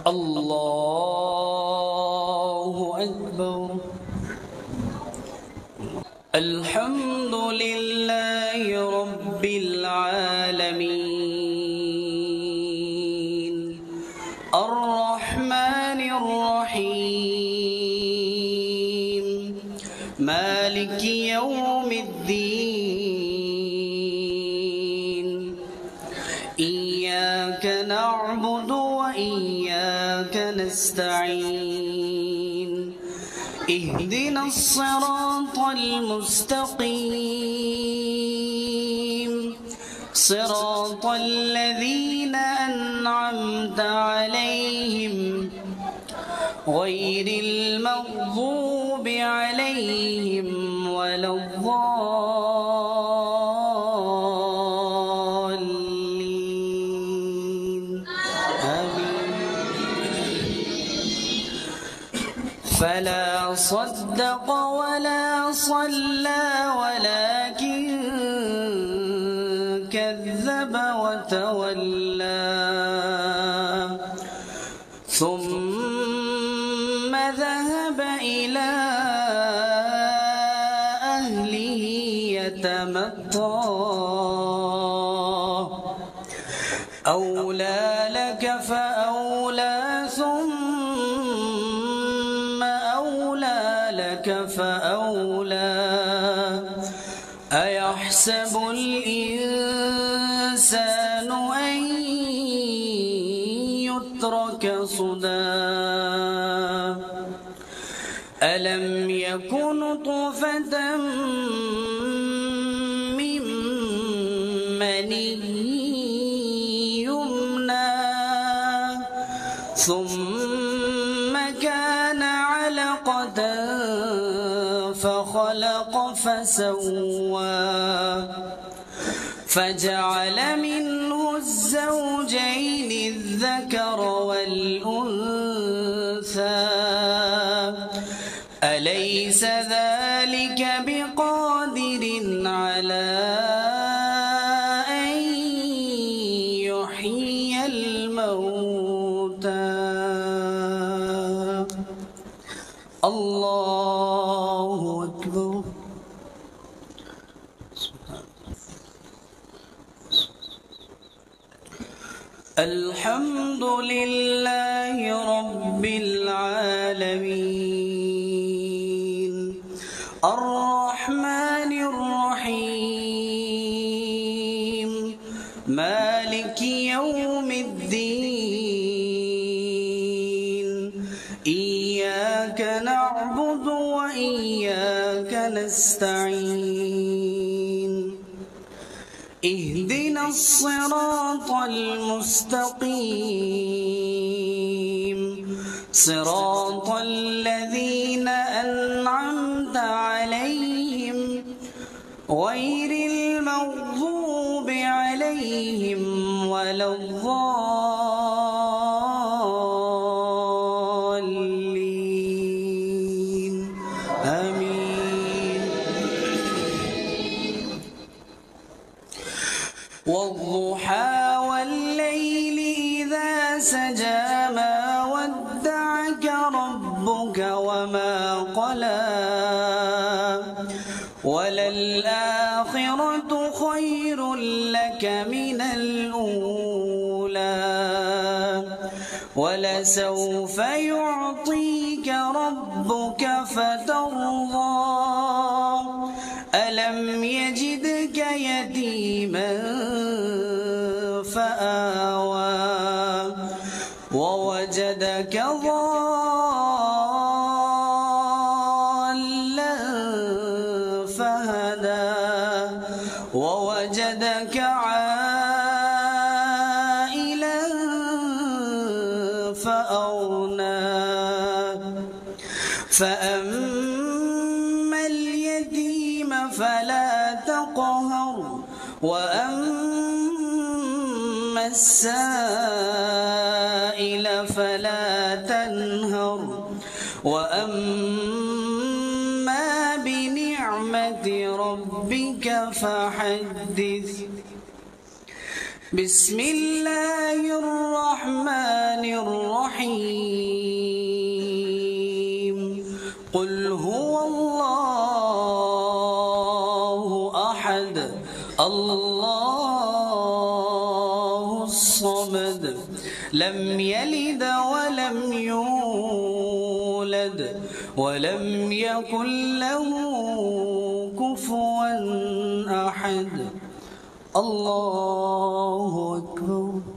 الله أكبر. الحمد لله رب العالمين الرحمن الرحيم مالك يوم الدين إياك نعبد وإياك نستعين اهدنا الصراط المستقيم صراط الذين أنعمت عليهم غير المغضوب عليهم ولا الضالين آمين. فلا صدق ولا صلى ولكن كذب وتولى ثم ذهب إلى أهله يتمطى أولى لك فأولى ثم أولى لك فأولى أيحسب الإنسان أن يترك سدى ألم يكن نطفة من مني يمنى ثم كان علقة فخلق فسوى فجعل منه الزوجين الذكر والأنثى أليس ذلك بقادر على أن يحيي الموتى الله أكبر. الحمد لله رب العالمين الرحمن الرحيم مالك يوم الدين إياك نعبد وإياك نستعين اهدنا الصراط المستقيم صراط الذين أنعمت عليهم غير المغضوب عليهم ولا الضالين آمين. والضحى والليل إذا سجى ما ودعك ربك وما قلى وللآخرة خير لك من الأولى ولسوف يعطيك ربك فترضى ألم يجدك يتيما فآوى ووجدك ضالا فهدى ووجدك عائلا فأغنى فأما اليتيم فلا تقهر وأما السائل فلا تنهر وأما بنعمة ربك فحدث. بسم الله الرحمن الرحيم الرحيم قل هو الله أحد الله الصمد لم يلد ولم يولد ولم يكن له كفوا أحد الله أكبر.